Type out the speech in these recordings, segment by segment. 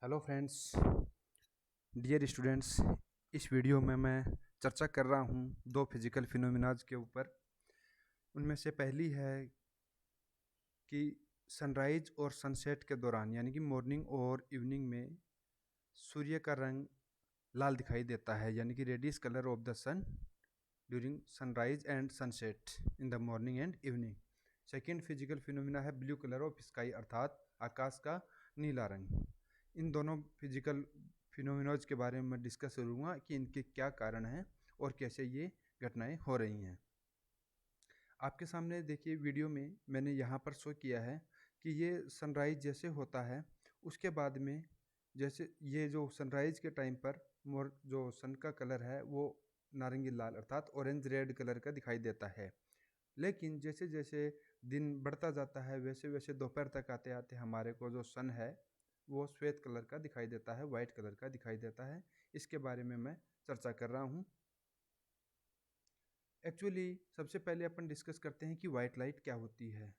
Hello friends, dear students. इस video में मैं चर्चा कर रहा हूँ दो फिजिकल फिनोमिनाज के ऊपर। उनमें से पहली है कि सनराइज और सनसेट के दौरान यानी कि मॉर्निंग और इवनिंग में सूर्य का रंग लाल दिखाई देता है, यानी कि radius colour of the sun during sunrise and sunset in the morning and evening. Second physical phenomena है ब्लू कलर ऑफ स्काई, अर्थात आकाश का नीला रंग। इन दोनों फिजिकल फिनोमिनोज के बारे में मैं डिस्कस करूँगा कि इनके क्या कारण हैं और कैसे ये घटनाएं हो रही हैं। आपके सामने देखिए वीडियो में मैंने यहाँ पर शो किया है कि ये सनराइज जैसे होता है, उसके बाद में जैसे ये जो सनराइज के टाइम पर मोर जो सन का कलर है वो नारंगी लाल अर्थात ऑरेंज रेड कलर का दिखाई देता है। लेकिन जैसे जैसे दिन बढ़ता जाता है वैसे वैसे दोपहर तक आते आते हमारे को जो सन है वो श्वेत कलर का दिखाई देता है, वाइट कलर का दिखाई देता है। इसके बारे में मैं चर्चा कर रहा हूँ। एक्चुअली सबसे पहले अपन डिस्कस करते हैं कि वाइट लाइट क्या होती है।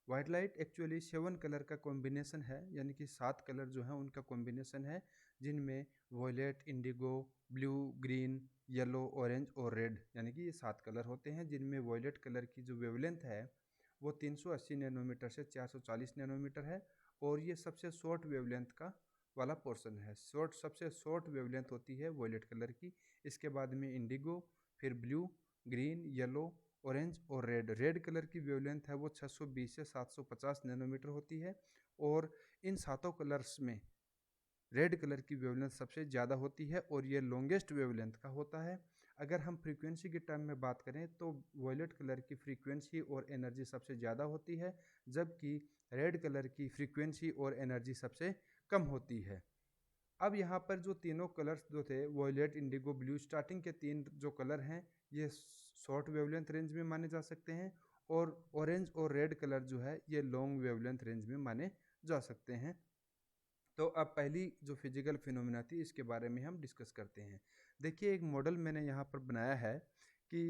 वाइट लाइट एक्चुअली 7 कलर का कॉम्बिनेशन है, यानी कि 7 कलर जो है उनका कॉम्बिनेशन है, जिनमें violet, indigo, blue, green, yellow, orange और रेड, यानी कि ये 7 कलर होते हैं। जिनमें वॉयलेट कलर की जो वेवलेंथ है वो 380 नैनोमीटर से 440 नैनोमीटर है, और ये सबसे शॉर्ट वेवलेंथ का वाला पोर्शन है। सबसे शॉर्ट वेवलेंथ होती है वॉयलेट कलर की। इसके बाद में इंडिगो, फिर ब्लू, ग्रीन, येलो, ऑरेंज और रेड। रेड कलर की वेवलेंथ है वो 620 से 750 नैनोमीटर होती है, और इन सातों कलर्स में रेड कलर की वेवलेंथ सबसे ज़्यादा होती है और ये लॉन्गेस्ट वेवलेंथ का होता है। अगर हम फ्रीक्वेंसी के टर्म में बात करें तो वॉयलेट कलर की फ्रीक्वेंसी और एनर्जी सबसे ज़्यादा होती है, जबकि रेड कलर की फ्रीक्वेंसी और एनर्जी सबसे कम होती है। अब यहाँ पर जो तीनों कलर्स जो थे वॉयलेट, इंडिगो, ब्लू, स्टार्टिंग के तीन जो कलर हैं ये शॉर्ट वेवलेंथ रेंज में माने जा सकते हैं, और ऑरेंज और रेड कलर जो है ये लॉन्ग वेवलेंथ रेंज में माने जा सकते हैं। तो अब पहली जो फिजिकल फिनोमिना थी इसके बारे में हम डिस्कस करते हैं। देखिए एक मॉडल मैंने यहाँ पर बनाया है कि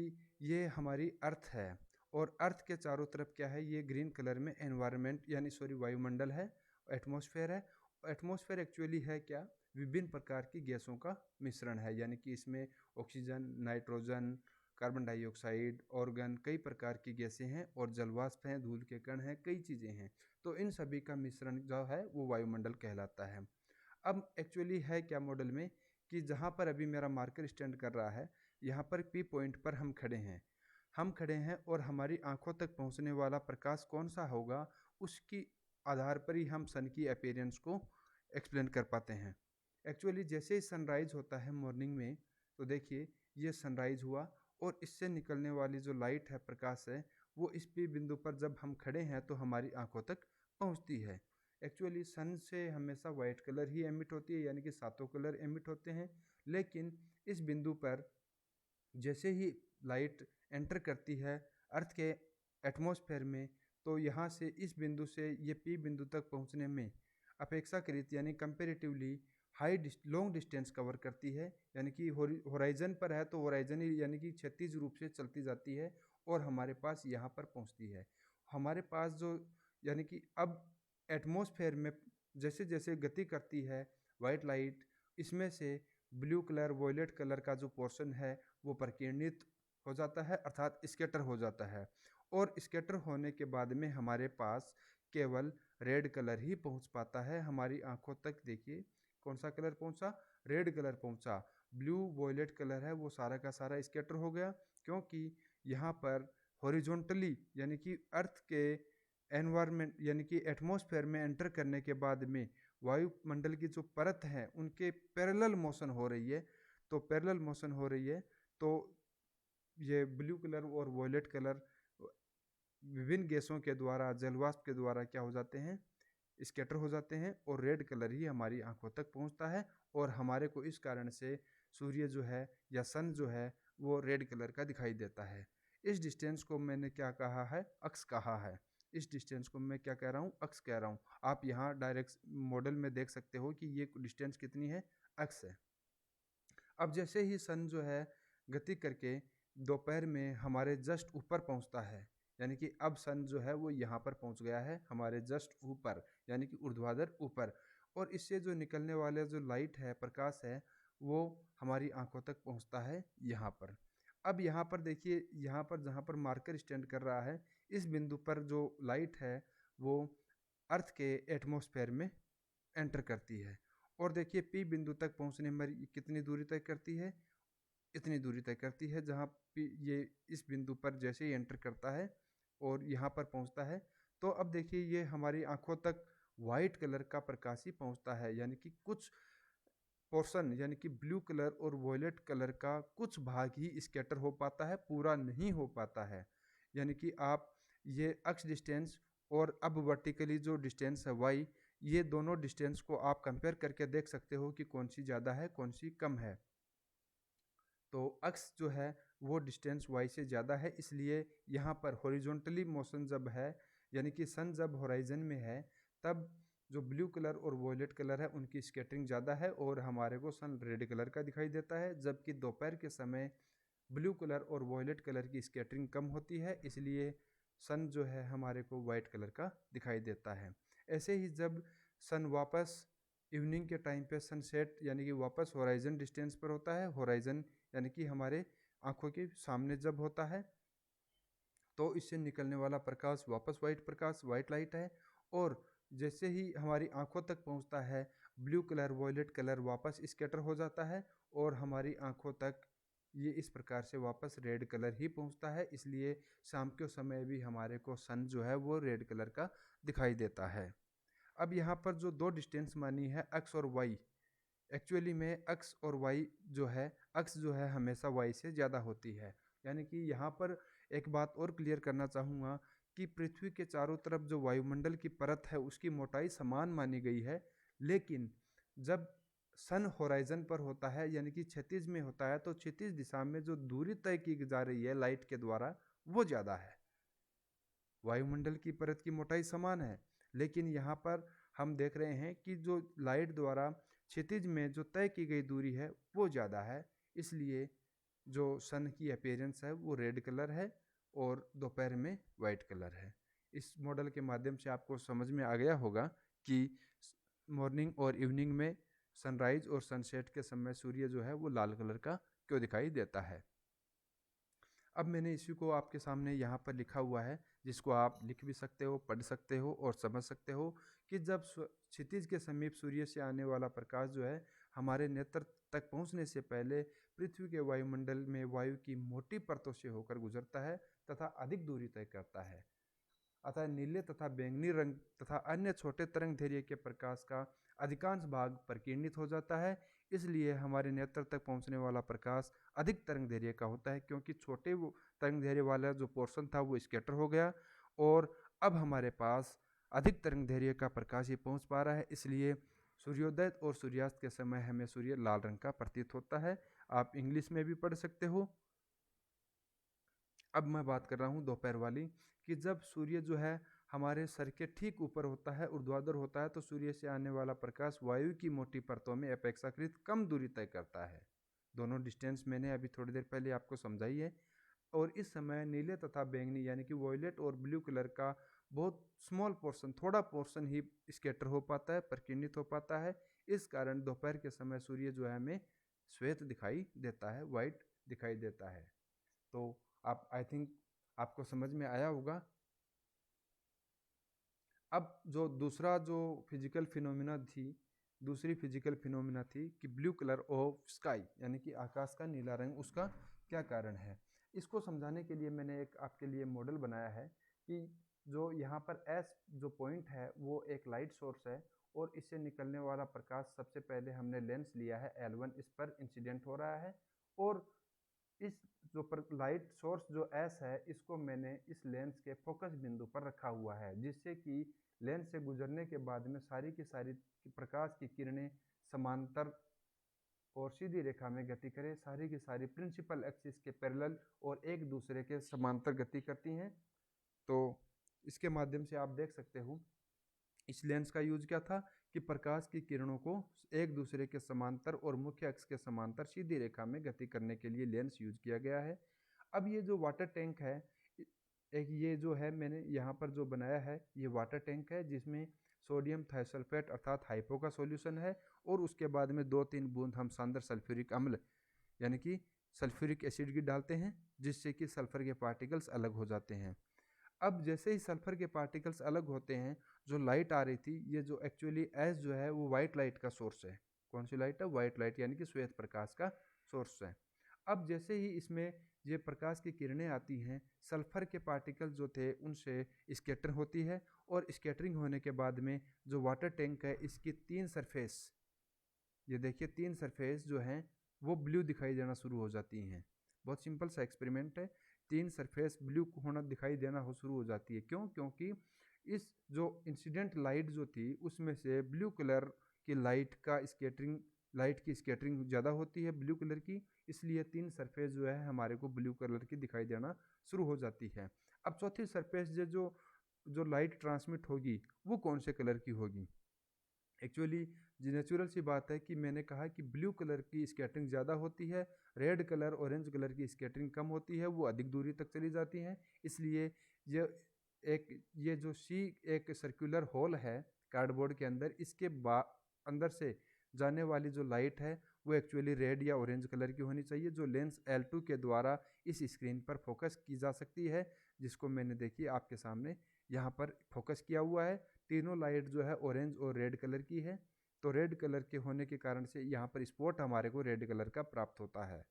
ये हमारी अर्थ है, और अर्थ के चारों तरफ क्या है, ये ग्रीन कलर में एनवायरनमेंट यानी वायुमंडल है, एटमॉस्फेयर है। एटमॉस्फेयर एक्चुअली है क्या, विभिन्न प्रकार की गैसों का मिश्रण है, यानी कि इसमें oxygen, nitrogen, carbon dioxide, organ, कई प्रकार की गैसें हैं, और जलवाष्प हैं, धूल के कण हैं, कई चीज़ें हैं। तो इन सभी का मिश्रण जो है वो वायुमंडल कहलाता है। अब एक्चुअली है क्या मॉडल में कि जहाँ पर अभी मेरा मार्कर स्टैंड कर रहा है, यहाँ पर पी पॉइंट पर हम खड़े हैं और हमारी आंखों तक पहुँचने वाला प्रकाश कौन सा होगा, उसकी आधार पर ही हम सन की अपीयरेंस को एक्सप्लेन कर पाते हैं। एक्चुअली जैसे ही सनराइज होता है मॉर्निंग में, तो देखिए ये सनराइज हुआ, और इससे निकलने वाली जो लाइट है, प्रकाश है, वो इस पी बिंदु पर जब हम खड़े हैं तो हमारी आंखों तक पहुंचती है। एक्चुअली सन से हमेशा वाइट कलर ही एमिट होती है, यानी कि सातों कलर एमिट होते हैं। लेकिन इस बिंदु पर जैसे ही लाइट एंटर करती है अर्थ के एटमॉस्फेयर में, तो यहाँ से इस बिंदु से ये पी बिंदु तक पहुँचने में अपेक्षाकृत यानी कंपेरेटिवली लॉन्ग डिस्टेंस कवर करती है। यानी कि होराइजन पर है तो होराइजन ही यानी कि क्षैतिज रूप से चलती जाती है, और हमारे पास यहाँ पर पहुँचती है। हमारे पास जो यानी कि अब एटमॉस्फेयर में जैसे जैसे गति करती है वाइट लाइट, इसमें से ब्लू कलर, वॉयलेट कलर का जो पोर्शन है वो प्रकीर्णित हो जाता है, अर्थात स्कैटर हो जाता है, और स्कैटर होने के बाद में हमारे पास केवल रेड कलर ही पहुंच पाता है हमारी आंखों तक। देखिए कौन सा कलर पहुंचा, रेड कलर पहुंचा। ब्लू वॉयलेट कलर है वो सारा का सारा स्कैटर हो गया, क्योंकि यहाँ पर हॉरिजॉन्टली यानी कि अर्थ के एनवायरनमेंट यानी कि एटमॉस्फेयर में एंटर करने के बाद में वायुमंडल की जो परत है उनके पैरेलल मोशन हो रही है। तो पैरेलल मोशन हो रही है तो ये ब्लू कलर और वॉयलेट कलर विभिन्न गैसों के द्वारा, जलवाष्प के द्वारा क्या हो जाते हैं, स्कैटर हो जाते हैं, और रेड कलर ही हमारी आंखों तक पहुंचता है, और हमारे को इस कारण से सूर्य जो है या सन जो है वो रेड कलर का दिखाई देता है। इस डिस्टेंस को मैंने क्या कहा है, अक्स कहा है। इस डिस्टेंस को मैं क्या कह रहा हूँ, अक्स कह रहा हूँ। आप यहाँ डायरेक्ट मॉडल में देख सकते हो कि ये डिस्टेंस कितनी है, अक्स है। अब जैसे ही सन जो है गति करके दोपहर में हमारे जस्ट ऊपर पहुंचता है, यानी कि अब सन जो है वो यहाँ पर पहुंच गया है हमारे जस्ट ऊपर, यानी कि ऊर्ध्वाधर ऊपर, और इससे जो निकलने वाले जो लाइट है, प्रकाश है, वो हमारी आंखों तक पहुंचता है यहाँ पर। अब यहाँ पर देखिए, यहाँ पर जहाँ पर मार्कर स्टैंड कर रहा है, इस बिंदु पर जो लाइट है वो अर्थ के एटमॉस्फेयर में एंटर करती है। और देखिए पी बिंदु तक पहुंचने में कितनी दूरी तय करती है, इतनी दूरी तय करती है। जहाँ पी ये इस बिंदु पर जैसे ही एंटर करता है और यहाँ पर पहुँचता है, तो अब देखिए ये हमारी आंखों तक वाइट कलर का प्रकाश ही पहुँचता है, यानी कि कुछ पोर्शन, यानी कि ब्लू कलर और वॉयलेट कलर का कुछ भाग ही स्कैटर हो पाता है, पूरा नहीं हो पाता है। यानी कि आप ये अक्ष डिस्टेंस और अब वर्टिकली जो डिस्टेंस है वाई, ये दोनों डिस्टेंस को आप कंपेयर करके देख सकते हो कि कौन सी ज़्यादा है, कौन सी कम है। तो अक्स जो है वो डिस्टेंस वाई से ज़्यादा है, इसलिए यहाँ पर हॉरिजॉन्टली मोशन जब है, यानी कि सन जब होराइजन में है, तब जो ब्लू कलर और वॉयलेट कलर है उनकी स्कैटरिंग ज़्यादा है और हमारे को सन रेड कलर का दिखाई देता है। जबकि दोपहर के समय ब्लू कलर और वॉयलेट कलर की स्कैटरिंग कम होती है, इसलिए सन जो है हमारे को वाइट कलर का दिखाई देता है। ऐसे ही जब सन वापस इवनिंग के टाइम पे सनसेट, यानी कि वापस होराइजन डिस्टेंस पर होता है, होराइजन यानी कि हमारे आंखों के सामने जब होता है, तो इससे निकलने वाला प्रकाश वापस वाइट प्रकाश, वाइट लाइट है। और जैसे ही हमारी आंखों तक पहुंचता है, ब्लू कलर वॉयलेट कलर वापस स्कैटर हो जाता है और हमारी आंखों तक ये इस प्रकार से वापस रेड कलर ही पहुंचता है। इसलिए शाम के समय भी हमारे को सन जो है वो रेड कलर का दिखाई देता है। अब यहाँ पर जो दो डिस्टेंस मानी है एक्स और वाई, एक्चुअली में एक्स और वाई जो है, एक्स जो है हमेशा वाई से ज़्यादा होती है। यानी कि यहाँ पर एक बात और क्लियर करना चाहूँगा कि पृथ्वी के चारों तरफ जो वायुमंडल की परत है उसकी मोटाई समान मानी गई है, लेकिन जब सन होराइजन पर होता है, यानी कि क्षितिज में होता है, तो क्षितिज दिशा में जो दूरी तय की जा रही है लाइट के द्वारा वो ज़्यादा है। वायुमंडल की परत की मोटाई समान है, लेकिन यहाँ पर हम देख रहे हैं कि जो लाइट द्वारा क्षितिज में जो तय की गई दूरी है वो ज़्यादा है, इसलिए जो सन की अपीयरेंस है वो रेड कलर है और दोपहर में वाइट कलर है। इस मॉडल के माध्यम से आपको समझ में आ गया होगा कि मॉर्निंग और इवनिंग में सनराइज और सनसेट के समय सूर्य जो है वो लाल कलर का क्यों दिखाई देता है। अब मैंने इसी को आपके सामने यहाँ पर लिखा हुआ है, जिसको आप लिख भी सकते हो, पढ़ सकते हो और समझ सकते हो कि जब क्षितिज के समीप सूर्य से आने वाला प्रकाश जो है हमारे नेत्र तक पहुँचने से पहले पृथ्वी के वायुमंडल में वायु की मोटी परतों से होकर गुजरता है तथा अधिक दूरी तय करता है। अतः नीले तथा बैंगनी रंग तथा अन्य छोटे तरंग दैर्घ्य के प्रकाश का अधिकांश भाग प्रकीर्णित हो जाता है, इसलिए हमारे नेत्र तक पहुंचने वाला प्रकाश अधिक तरंग दैर्घ्य का होता है, क्योंकि छोटे वो तरंग दैर्घ्य वाला जो पोर्शन था वो स्कैटर हो गया और अब हमारे पास अधिक तरंग दैर्घ्य का प्रकाश ही पहुंच पा रहा है। इसलिए सूर्योदय और सूर्यास्त के समय हमें सूर्य लाल रंग का प्रतीत होता है। आप इंग्लिश में भी पढ़ सकते हो। अब मैं बात कर रहा हूँ दोपहर वाली, कि जब सूर्य जो है हमारे सर के ठीक ऊपर होता है, ऊर्ध्वाधर होता है, तो सूर्य से आने वाला प्रकाश वायु की मोटी परतों में अपेक्षाकृत कम दूरी तय करता है। दोनों डिस्टेंस मैंने अभी थोड़ी देर पहले आपको समझाई है। और इस समय नीले तथा बैंगनी यानी कि वॉयलेट और ब्लू कलर का बहुत स्मॉल पोर्शन, थोड़ा पोर्शन ही स्कैटर हो पाता है, प्रकीर्णित हो पाता है। इस कारण दोपहर के समय सूर्य जो है हमें श्वेत दिखाई देता है, वाइट दिखाई देता है। तो आप आई थिंक आपको समझ में आया होगा। अब जो दूसरा जो फिजिकल फिनोमिना थी, दूसरी फिजिकल फिनोमिना थी कि ब्लू कलर ऑफ स्काई, यानी कि आकाश का नीला रंग, उसका क्या कारण है। इसको समझाने के लिए मैंने एक आपके लिए मॉडल बनाया है कि जो यहाँ पर एस जो पॉइंट है वो एक लाइट सोर्स है और इससे निकलने वाला प्रकाश सबसे पहले हमने लेंस लिया है L1, इस पर इंसिडेंट हो रहा है और इस जो पर लाइट सोर्स जो एस है इसको मैंने इस लेंस के फोकस बिंदु पर रखा हुआ है, जिससे कि लेंस से गुजरने के बाद में सारी की सारी प्रकाश की किरणें समांतर और सीधी रेखा में गति करें। सारी की सारी प्रिंसिपल एक्सिस के पैरेलल और एक दूसरे के समांतर गति करती हैं। तो इसके माध्यम से आप देख सकते हो इस लेंस का यूज क्या था कि प्रकाश की किरणों को एक दूसरे के समांतर और मुख्य अक्ष के समांतर सीधी रेखा में गति करने के लिए लेंस यूज किया गया है। अब ये जो वाटर टैंक है, एक ये जो है मैंने यहाँ पर जो बनाया है ये वाटर टैंक है, जिसमें सोडियम थायोसल्फेट अर्थात हाइपो का सॉल्यूशन है, और उसके बाद में 2-3 बूंद हम सांद्र सल्फ्यूरिक अम्ल यानी कि सल्फ्यूरिक एसिड की डालते हैं, जिससे कि सल्फर के पार्टिकल्स अलग हो जाते हैं। अब जैसे ही सल्फर के पार्टिकल्स अलग होते हैं, जो लाइट आ रही थी, ये जो एक्चुअली एस जो है वो वाइट लाइट का सोर्स है। कौन सी लाइट है? वाइट लाइट, यानी कि श्वेत प्रकाश का सोर्स है। अब जैसे ही इसमें ये प्रकाश की किरणें आती हैं, सल्फर के पार्टिकल जो थे उनसे स्कैटर होती है, और स्कैटरिंग होने के बाद में जो वाटर टैंक है इसकी 3 सरफेस, ये देखिए 3 सरफेस जो हैं वो ब्लू दिखाई देना शुरू हो जाती हैं। बहुत सिंपल सा एक्सपेरिमेंट है, 3 सरफेस ब्लू होना दिखाई देना हो शुरू हो जाती है। क्यों? क्योंकि इस जो इंसिडेंट लाइट जो थी उसमें से ब्लू कलर की लाइट की स्कैटरिंग ज़्यादा होती है ब्लू कलर की, इसलिए 3 सरफेस जो है हमारे को ब्लू कलर की दिखाई देना शुरू हो जाती है। अब चौथी सरफेस जो जो लाइट ट्रांसमिट होगी वो कौन से कलर की होगी? एक्चुअली जी नेचुरल सी बात है कि मैंने कहा कि ब्लू कलर की स्कैटरिंग ज़्यादा होती है, रेड कलर ऑरेंज कलर की स्कैटरिंग कम होती है, वो अधिक दूरी तक चली जाती हैं। इसलिए ये ये जो सी एक सर्कुलर होल है कार्डबोर्ड के अंदर, इसके अंदर से जाने वाली जो लाइट है वो एक्चुअली रेड या ऑरेंज कलर की होनी चाहिए, जो लेंस L2 के द्वारा इस स्क्रीन पर फोकस की जा सकती है, जिसको मैंने देखी आपके सामने यहाँ पर फोकस किया हुआ है। तीनों लाइट जो है ऑरेंज और रेड कलर की है, तो रेड कलर के होने के कारण से यहाँ पर स्पॉट हमारे को रेड कलर का प्राप्त होता है।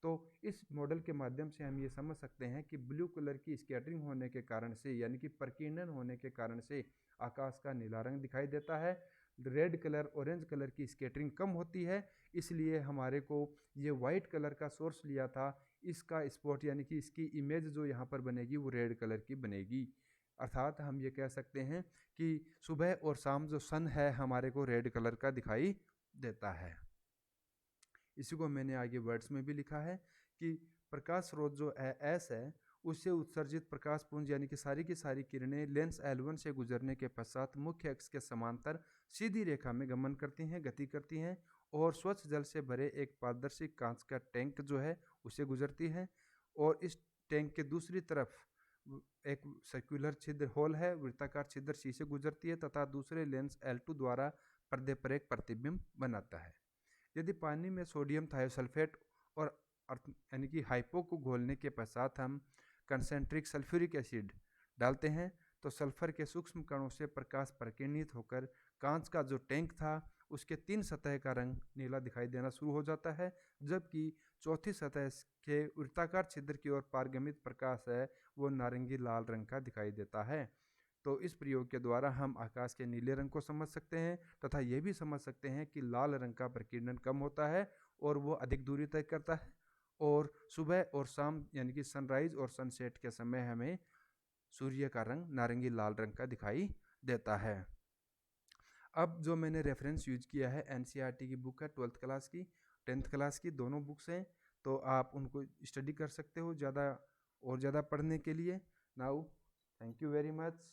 तो इस मॉडल के माध्यम से हम ये समझ सकते हैं कि ब्लू कलर की स्कैटरिंग होने के कारण से, यानी कि प्रकीर्णन होने के कारण से आकाश का नीला रंग दिखाई देता है। रेड कलर ऑरेंज कलर की स्कैटरिंग कम होती है, इसलिए हमारे को ये वाइट कलर का सोर्स लिया था, इसका स्पॉट यानी कि इसकी इमेज जो यहाँ पर बनेगी वो रेड कलर की बनेगी। अर्थात हम ये कह सकते हैं कि सुबह और शाम जो सन है हमारे को रेड कलर का दिखाई देता है। इसी को मैंने आगे वर्ड्स में भी लिखा है कि प्रकाश स्रोत जो एस है उससे उत्सर्जित प्रकाश पुंज यानी कि सारी की सारी किरणें लेंस L1 से गुजरने के पश्चात मुख्य अक्ष के समांतर सीधी रेखा में गमन करती हैं, गति करती हैं, और स्वच्छ जल से भरे एक पारदर्शी कांच का टैंक जो है उसे गुजरती हैं, और इस टैंक के दूसरी तरफ एक सर्कुलर छिद्र होल है, वृत्ताकार छिद्र सी से गुजरती है तथा दूसरे लेंस L2 द्वारा पर्दे पर एक प्रतिबिंब बनाता है। यदि पानी में सोडियम थायोसल्फेट और यानी कि हाइपो को घोलने के पश्चात हम कंसेंट्रिक सल्फ्यूरिक एसिड डालते हैं, तो सल्फर के सूक्ष्म कणों से प्रकाश प्रकीर्णित होकर कांच का जो टैंक था उसके 3 सतह का रंग नीला दिखाई देना शुरू हो जाता है, जबकि चौथी सतह के वृत्ताकार छिद्र की ओर पारगमित प्रकाश है वो नारंगी लाल रंग का दिखाई देता है। तो इस प्रयोग के द्वारा हम आकाश के नीले रंग को समझ सकते हैं तथा ये भी समझ सकते हैं कि लाल रंग का प्रकीर्णन कम होता है और वो अधिक दूरी तय करता है, और सुबह और शाम यानी कि सनराइज और सनसेट के समय हमें सूर्य का रंग नारंगी लाल रंग का दिखाई देता है। अब जो मैंने रेफरेंस यूज किया है NCERT की बुक है 12th क्लास की, 10th क्लास की, दोनों बुक्स हैं, तो आप उनको स्टडी कर सकते हो ज़्यादा और ज़्यादा पढ़ने के लिए। Now thank you very much.